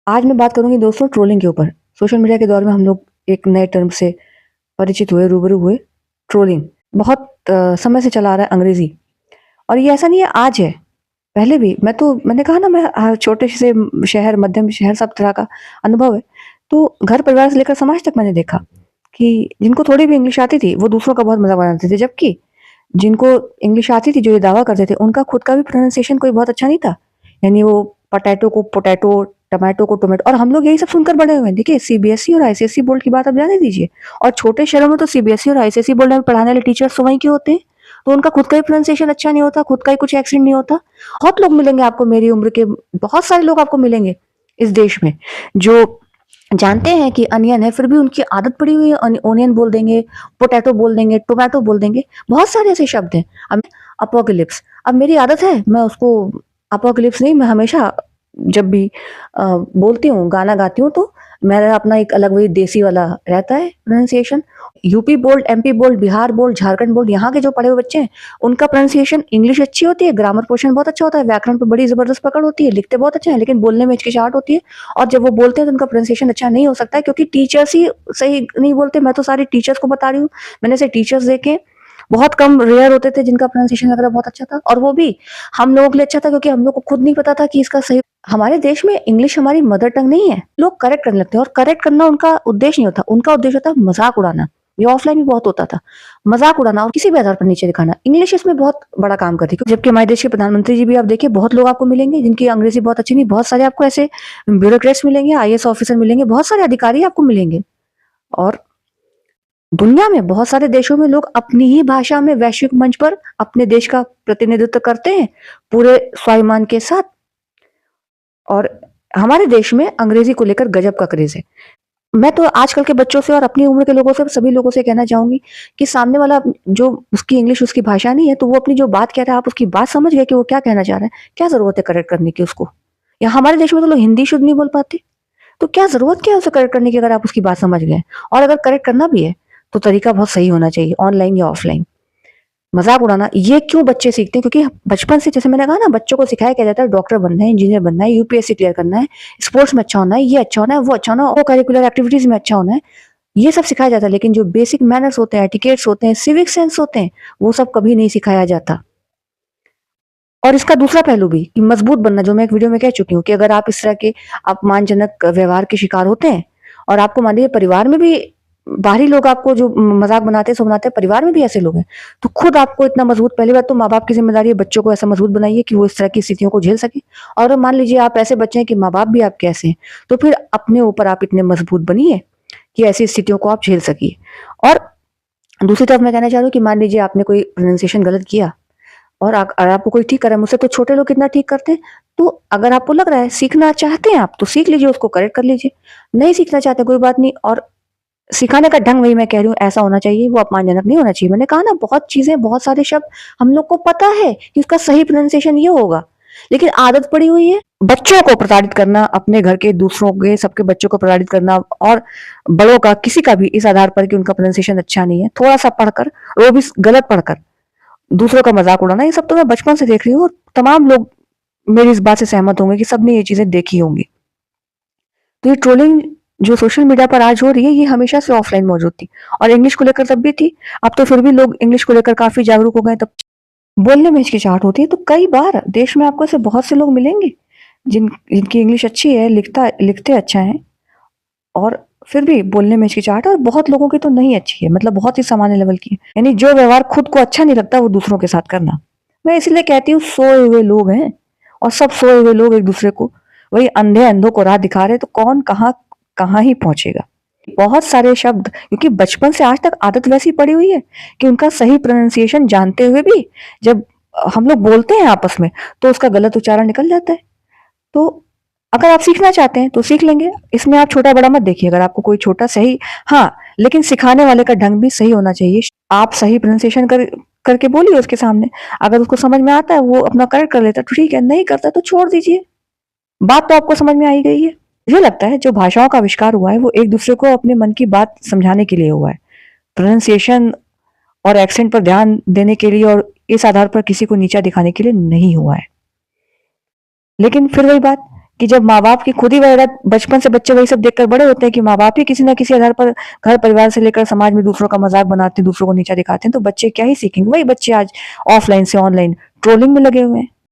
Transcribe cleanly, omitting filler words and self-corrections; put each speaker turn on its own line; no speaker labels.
आज मैं बात करूंगी दोस्तों ट्रोलिंग के ऊपर। सोशल मीडिया के दौर में हम लोग एक नए टर्म से परिचित हुए, रूबरू हुए। ट्रोलिंग बहुत समय से चला आ रहा है, अंग्रेजी। और ये ऐसा नहीं है आज है, पहले भी। मैंने कहा ना, मैं छोटे से शहर, मध्यम शहर, सब तरह का अनुभव है। तो घर परिवार से लेकर समाज तक मैंने देखा कि जिनको थोड़ी भी इंग्लिश आती थी वो दूसरों का बहुत मजाक बनाते थे, जबकि जिनको इंग्लिश आती थी, जो ये दावा करते थे, उनका खुद का भी प्रोनाउंसिएशन कोई बहुत अच्छा नहीं था। यानी वो पोटैटो को पोटैटो, टमाटो को टोमेटो। और हम लोग यही सब सुनकर बड़े हुए हैं। देखिए, सीबीएसई और आईसीएसई बोर्ड की बात आप जाने दीजिए। और छोटे शहरों में तो सीबीएसई और आईसीएसई बोर्ड में पढ़ाने वाले टीचर्स तो वहीं के होते हैं, तो उनका खुद का ही प्रोनाउंसिएशन अच्छा नहीं होता, खुद का ही कुछ एक्सेंट नहीं होता। बहुत लोग मिलेंगे आपको, मेरी उम्र के बहुत सारे लोग आपको मिलेंगे इस देश में, जो जानते हैं कि अनियन है, फिर भी उनकी आदत पड़ी हुई है ओनियन बोल देंगे, पोटैटो बोल देंगे, टोमेटो बोल देंगे। बहुत सारे ऐसे शब्द हैं। अब अपोकलिप्स, अब मेरी आदत है, मैं उसको अपोकलिप्स नहीं, मैं हमेशा जब भी बोलती हूँ, गाना गाती हूँ, तो मेरा अपना एक अलग वही देसी वाला रहता है pronunciation. UP board, MP board, Bihar board, Jharkhand board, यहाँ के जो पढ़े हुए बच्चे हैं, उनका प्रोनाउंसिएशन, इंग्लिश अच्छी होती है, ग्रामर पोर्शन बहुत अच्छा होता है, व्याकरण पे बड़ी जबरदस्त पकड़ होती है, लिखते बहुत अच्छा है, लेकिन बोलने में हिचकिचाहट होती है। और जब वो बोलते हैं तो उनका प्रोनाउंसिएशन अच्छा नहीं हो सकता है, क्योंकि टीचर्स ही सही नहीं बोलते। मैं तो सारे टीचर्स को बता रही हूँ, मैंने से टीचर्स देखे, बहुत कम, रेयर होते थे जिनका प्रोनाउंसिएशन वगैरह बहुत अच्छा था। और वो भी हम लोगों के लिए अच्छा था, क्योंकि हम लोग को खुद नहीं पता था कि इसका सही। हमारे देश में इंग्लिश हमारी मदर टंग नहीं है, लोग करेक्ट करने लगते हैं, और करेक्ट करना उनका उद्देश्य नहीं होता। उनका उद्देश्य होता है मजाक उड़ाना। ये ऑफलाइन भी बहुत होता था, मजाक उड़ाना और किसी भी आधार पर नीचे दिखाना। इंग्लिश इसमें बहुत बड़ा काम करती है। जबकि हमारे देश के प्रधानमंत्री जी भी आप देखिए, बहुत लोग आपको मिलेंगे जिनकी अंग्रेजी बहुत अच्छी नहीं। बहुत सारे आपको ऐसे ब्यूरोक्रेट्स मिलेंगे, आईएएस ऑफिसर मिलेंगे, बहुत सारे अधिकारी आपको मिलेंगे। और दुनिया में बहुत सारे देशों में लोग अपनी ही भाषा में वैश्विक मंच पर अपने देश का प्रतिनिधित्व करते हैं, पूरे स्वाभिमान के साथ। और हमारे देश में अंग्रेजी को लेकर गजब का क्रेज है। मैं तो आजकल के बच्चों से और अपनी उम्र के लोगों से, सभी लोगों से कहना चाहूंगी कि सामने वाला जो, उसकी इंग्लिश, उसकी भाषा नहीं है, तो वो अपनी जो बात कह रहा है, आप उसकी बात समझ गए कि वो क्या कहना चाह रहा है। क्या जरूरत है करेक्ट करने की उसको? या हमारे देश में तो लोग हिंदी शुद्ध नहीं बोल पाते, तो क्या जरूरत क्या है उसे करेक्ट करने की, अगर आप उसकी बात समझ गए। और अगर करेक्ट करना भी है तो तरीका बहुत सही होना चाहिए, ऑनलाइन या ऑफलाइन। मजाक उड़ाना ये क्यों बच्चे सीखते हैं? क्योंकि बचपन से, जैसे मैंने कहा ना, बच्चों को सिखाया क्या जाता है, डॉक्टर बनना है, इंजीनियर बनना है, यूपीएससी क्लियर करना है, स्पोर्ट्स में अच्छा होना है, ये अच्छा होना है, वो अच्छा होना है, वो करिकुलर एक्टिविटीज में अच्छा होना है, ये सब सिखाया जाता है। लेकिन जो बेसिक मैनर्स होते हैं, एटिकेट्स होते हैं, सिविक सेंस होते हैं, वो सब कभी नहीं सिखाया जाता। और इसका दूसरा पहलू भी कि मजबूत बनना, जो मैं एक वीडियो में कह चुकी हूँ कि अगर आप इस तरह के अपमानजनक व्यवहार के शिकार होते हैं, और आपको मान लीजिए परिवार में भी बाहरी लोग आपको जो मजाक बनाते हैं, सो बनाते हैं, परिवार में भी ऐसे लोग हैं, तो खुद आपको इतना मजबूत, पहली बात तो माँ बाप की जिम्मेदारी है बच्चों को ऐसा मजबूत बनाइए कि वो इस तरह की स्थितियों को झेल सके। और मान लीजिए आप ऐसे बच्चे हैं कि माँ बाप भी आपके ऐसे हैं, तो फिर अपने ऊपर आप इतने मजबूत बनिए कि ऐसी स्थितियों को आप झेल सकिए। और दूसरी तरफ मैं कहना चाह रही हूँ कि मान लीजिए आपने कोई प्रोनाउंसिएशन गलत किया, और अगर आपको कोई ठीक कर रहा है, मुझसे तो छोटे लोग कितना ठीक करते हैं। तो अगर आपको लग रहा है सीखना चाहते हैं आप, तो सीख लीजिए, उसको करेक्ट कर लीजिए। नहीं सीखना चाहते, कोई बात नहीं। और सिखाने का ढंग, वही मैं कह रही हूँ, ऐसा होना चाहिए, वो अपमानजनक नहीं होना चाहिए। मैंने कहा ना, बहुत चीजें, बहुत सारे शब्द हम लोग को पता है कि उसका सही प्रोनाउंसिएशन ये होगा, लेकिन आदत पड़ी हुई है बच्चों को प्रताड़ित करना, अपने घर के, दूसरों के, सबके बच्चों को प्रताड़ित करना, और बड़ों का, किसी का भी, इस आधार पर कि उनका प्रोनाउंसिएशन अच्छा नहीं है, थोड़ा सा पढ़कर, वो भी गलत पढ़कर दूसरों का मजाक उड़ाना, ये सब तो मैं बचपन से देख रही हूँ। और तमाम लोग मेरी इस बात से सहमत होंगे कि सबने ये चीजें देखी होंगी। तो ये ट्रोलिंग जो सोशल मीडिया पर आज हो रही है, ये हमेशा से ऑफलाइन मौजूद थी, और इंग्लिश को लेकर तब भी थी। अब तो फिर भी लोग इंग्लिश को लेकर काफी जागरूक हो गए। तब बोलने में हिचकिचाहट होती है, तो कई बार देश में आपको ऐसे बहुत से लोग मिलेंगे जिनकी इंग्लिश अच्छी है, लिखते अच्छा है, और फिर भी बोलने में हिचकिचाहट है। और बहुत लोगों की तो नहीं अच्छी है, मतलब बहुत ही सामान्य लेवल की है। यानी जो व्यवहार खुद को अच्छा नहीं लगता, वो दूसरों के साथ करना। मैं इसलिए कहती हूँ, सोए हुए लोग हैं, और सब सोए हुए लोग एक दूसरे को वही अंधे अंधों को राह दिखा रहे, तो कौन कहाँ कहाँ ही पहुंचेगा। बहुत सारे शब्द, क्योंकि बचपन से आज तक आदत वैसी पड़ी हुई है कि उनका सही प्रोनाउंसिएशन जानते हुए भी जब हम लोग बोलते हैं आपस में, तो उसका गलत उच्चारण निकल जाता है। तो अगर आप सीखना चाहते हैं तो सीख लेंगे, इसमें आप छोटा बड़ा मत देखिए। अगर आपको कोई छोटा सही, हाँ, लेकिन सिखाने वाले का ढंग भी सही होना चाहिए। आप सही प्रोनाउंसिएशन करके बोलिए उसके सामने, अगर उसको समझ में आता है, वो अपना करेक्ट कर लेता है, तो ठीक है, नहीं करता तो छोड़ दीजिए। बात तो आपको समझ में आई गई है। मुझे लगता है जो भाषाओं का आविष्कार हुआ है, वो एक दूसरे को अपने मन की बात समझाने के लिए हुआ है, प्रोनाउंसिएशन और एक्सेंट पर ध्यान देने के लिए, और इस आधार पर किसी को नीचा दिखाने के लिए नहीं हुआ है। लेकिन फिर वही बात कि जब माँ बाप की खुद ही वह बचपन से बच्चे वही सब देखकर बड़े होते हैं कि माँ बाप ही किसी ना किसी आधार पर घर परिवार से लेकर समाज में दूसरों का मजाक बनाते हैं, दूसरों को नीचा दिखाते हैं, तो बच्चे क्या ही सीखेंगे। वही बच्चे आज ऑफलाइन से ऑनलाइन ट्रोलिंग में लगे हुए हैं।